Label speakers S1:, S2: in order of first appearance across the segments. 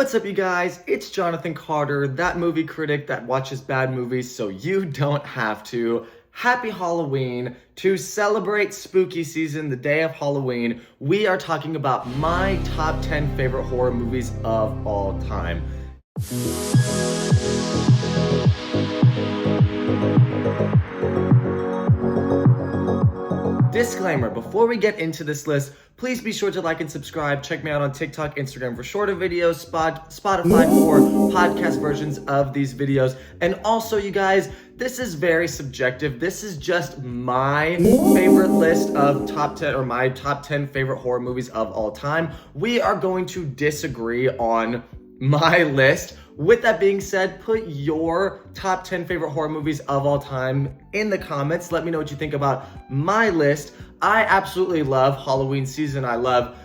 S1: What's up, you guys? It's Jonathan Carter, that movie critic that watches bad movies so you don't have to. Happy Halloween. To celebrate spooky season, the day of Halloween, we are talking about my top 10 favorite horror movies of all time. Disclaimer, before we get into this list, please be sure to like and subscribe. Check me out on TikTok, Instagram for shorter videos, Spotify for podcast versions of these videos. And also, you guys, this is very subjective. This is just my favorite list of top 10 or my top 10 favorite horror movies of all time. We are going to disagree on my list. With that being said, put your top 10 favorite horror movies of all time in the comments. Let me know what you think about my list. I absolutely love Halloween season. I love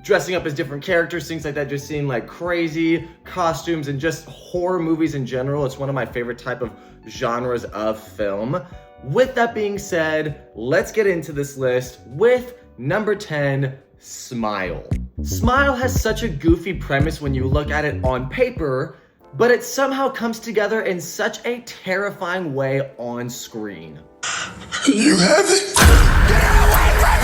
S1: dressing up as different characters, things like that, just seeing like crazy costumes and just horror movies in general. It's one of my favorite type of genres of film. With that being said, let's get into this list with number 10, Smile. Smile has such a goofy premise when you look at it on paper, but it somehow comes together in such a terrifying way on screen.
S2: You have it? Get away from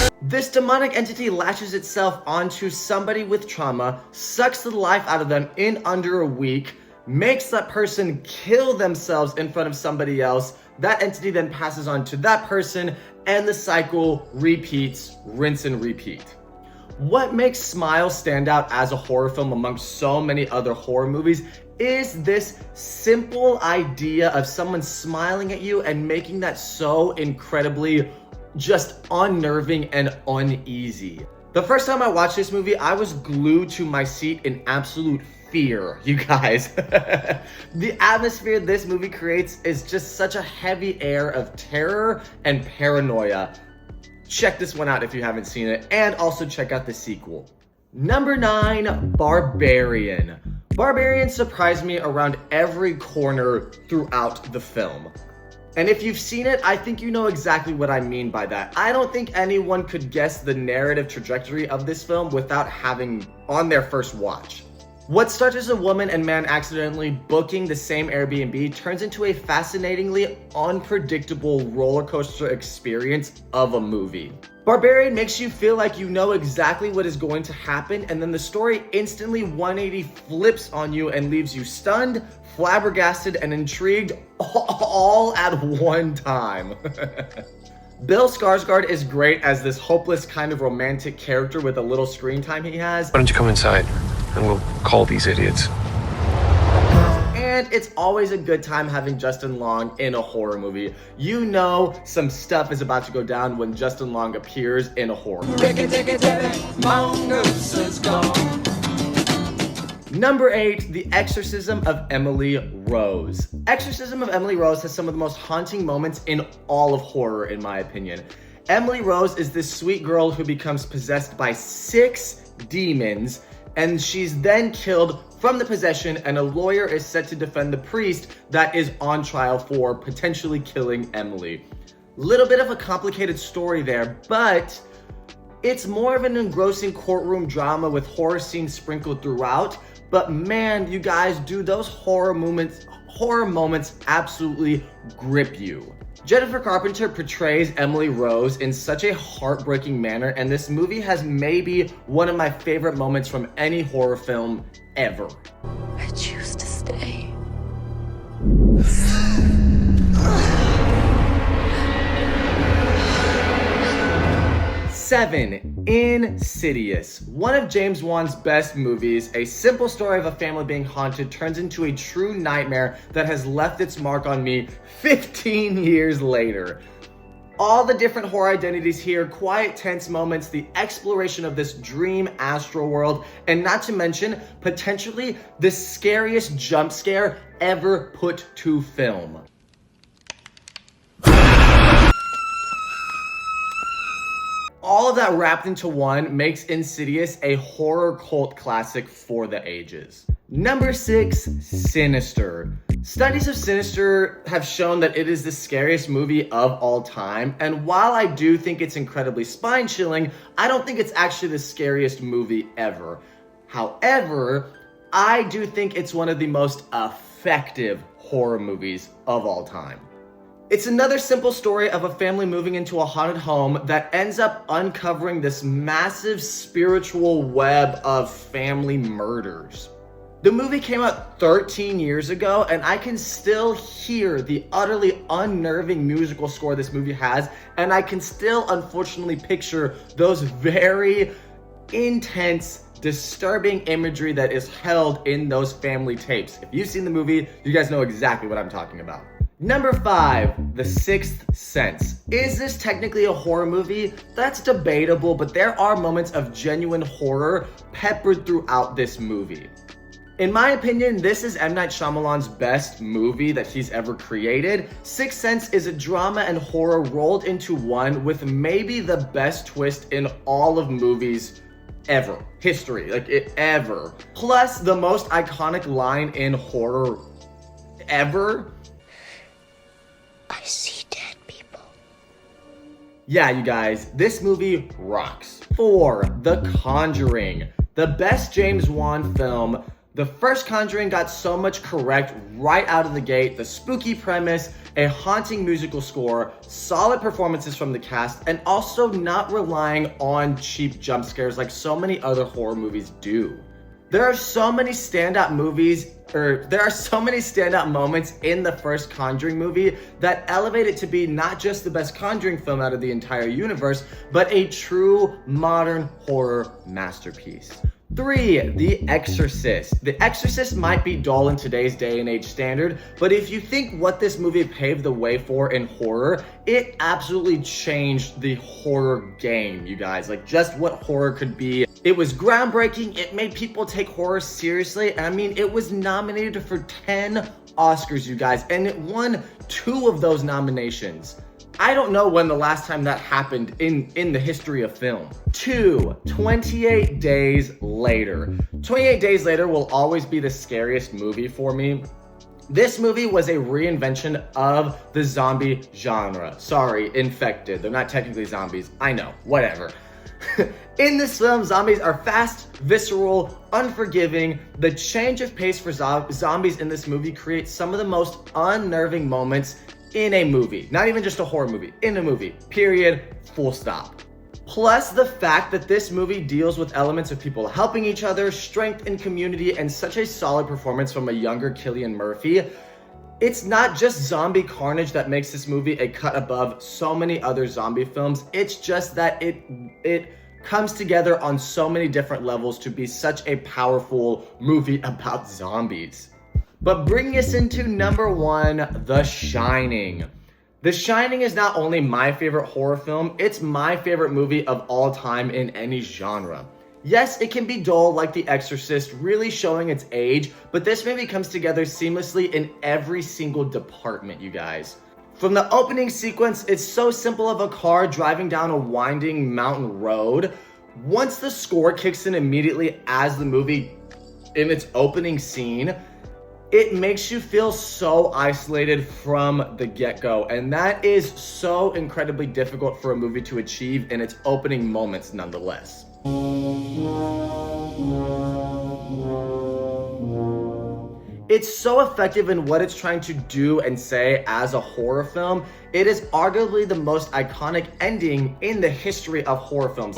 S2: me!
S1: This demonic entity latches itself onto somebody with trauma, sucks the life out of them in under a week, makes that person kill themselves in front of somebody else. That entity then passes on to that person, and the cycle repeats, rinse and repeat. What makes Smile stand out as a horror film amongst so many other horror movies is this simple idea of someone smiling at you and making that so incredibly just unnerving and uneasy. The first time I watched this movie, I was glued to my seat in absolute fear, you guys. The atmosphere this movie creates is just such a heavy air of terror and paranoia. Check this one out if you haven't seen it, and also check out the sequel. Number 9, Barbarian. Barbarian surprised me around every corner throughout the film. And if you've seen it, I think you know exactly what I mean by that. I don't think anyone could guess the narrative trajectory of this film without having on their first watch. What starts as a woman and man accidentally booking the same Airbnb turns into a fascinatingly unpredictable roller coaster experience of a movie. Barbarian makes you feel like you know exactly what is going to happen, and then the story instantly 180 flips on you and leaves you stunned, flabbergasted, and intrigued all at one time. Bill Skarsgård is great as this hopeless kind of romantic character with a little screen time he has.
S3: Why don't you come inside and we'll call these idiots.
S1: And it's always a good time having Justin Long in a horror movie. You know some stuff is about to go down when Justin Long appears in a horror movie. Number 8, The Exorcism of Emily Rose. Exorcism of Emily Rose has some of the most haunting moments in all of horror, in my opinion. Emily Rose is this sweet girl who becomes possessed by 6 demons, and she's then killed from the possession, and a lawyer is set to defend the priest that is on trial for potentially killing Emily. Little bit of a complicated story there, but it's more of an engrossing courtroom drama with horror scenes sprinkled throughout. But man, you guys, do those horror moments absolutely grip you. Jennifer Carpenter portrays Emily Rose in such a heartbreaking manner, and this movie has maybe one of my favorite moments from any horror film ever.
S4: I choose to stay.
S1: 7, Insidious. One of James Wan's best movies, a simple story of a family being haunted turns into a true nightmare that has left its mark on me 15 years later. All the different horror identities here, quiet, tense moments, the exploration of this dream astral world, and not to mention, potentially the scariest jump scare ever put to film. All of that wrapped into one makes Insidious a horror cult classic for the ages. Number 6, Sinister. Studies of Sinister have shown that it is the scariest movie of all time, and while I do think it's incredibly spine-chilling, I don't think it's actually the scariest movie ever. However, I do think it's one of the most effective horror movies of all time. It's another simple story of a family moving into a haunted home that ends up uncovering this massive spiritual web of family murders. The movie came out 13 years ago, and I can still hear the utterly unnerving musical score this movie has, and I can still unfortunately picture those very intense, disturbing imagery that is held in those family tapes. If you've seen the movie, you guys know exactly what I'm talking about. Number 5, The Sixth Sense. Is this technically a horror movie? That's debatable, but there are moments of genuine horror peppered throughout this movie. In my opinion, this is M. Night Shyamalan's best movie that he's ever created. Sixth Sense is a drama and horror rolled into one with maybe the best twist in all of movies ever. History, ever. Plus, the most iconic line in horror ever.
S4: I see dead people.
S1: Yeah, you guys, this movie rocks. 4, The Conjuring. The best James Wan film. The first Conjuring got so much correct right out of the gate. The spooky premise, a haunting musical score, solid performances from the cast, and also not relying on cheap jump scares like so many other horror movies do. There are so many standout moments in the first Conjuring movie that elevate it to be not just the best Conjuring film out of the entire universe, but a true modern horror masterpiece. 3, The Exorcist. The Exorcist might be dull in today's day and age standard, but if you think what this movie paved the way for in horror, it absolutely changed the horror game, you guys. Just what horror could be. It was groundbreaking, it made people take horror seriously, and I mean, it was nominated for 10 Oscars, you guys, and it won 2 of those nominations. I don't know when the last time that happened in the history of film. 2, 28 Days Later. 28 Days Later will always be the scariest movie for me. This movie was a reinvention of the zombie genre. Sorry, infected. They're not technically zombies. I know, whatever. In this film, zombies are fast, visceral, unforgiving. The change of pace for zombies in this movie creates some of the most unnerving moments in a movie. Not even just a horror movie, in a movie, period, full stop. Plus the fact that this movie deals with elements of people helping each other, strength in community, and such a solid performance from a younger Cillian Murphy. It's not just zombie carnage that makes this movie a cut above so many other zombie films. It's just that it comes together on so many different levels to be such a powerful movie about zombies. But bringing us into number 1, The Shining. The Shining is not only my favorite horror film, it's my favorite movie of all time in any genre. Yes, it can be dull like The Exorcist, really showing its age, but this movie comes together seamlessly in every single department, you guys. From the opening sequence, it's so simple of a car driving down a winding mountain road. Once the score kicks in immediately as the movie in its opening scene, it makes you feel so isolated from the get-go, and that is so incredibly difficult for a movie to achieve in its opening moments nonetheless. It's so effective in what it's trying to do and say as a horror film. It is arguably the most iconic ending in the history of horror films.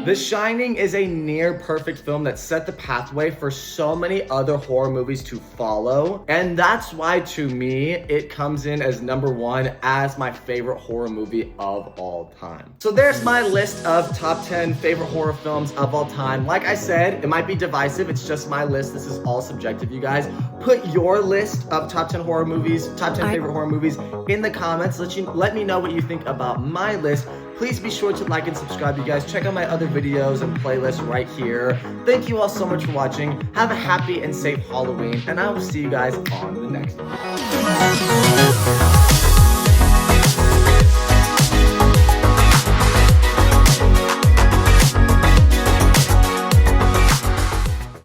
S1: The Shining is a near perfect film that set the pathway for so many other horror movies to follow, and that's why to me it comes in as number 1 as my favorite horror movie of all time. So there's my list of top 10 favorite horror films of all time. Like I said, it might be divisive, it's just my list. This is all subjective, you guys. Put your list of top 10 horror movies, top 10 favorite horror movies in the comments. Let me know what you think about my list. Please be sure to like and subscribe, you guys. Check out my other videos and playlists right here. Thank you all so much for watching. Have a happy and safe Halloween, and I will see you guys on the next one.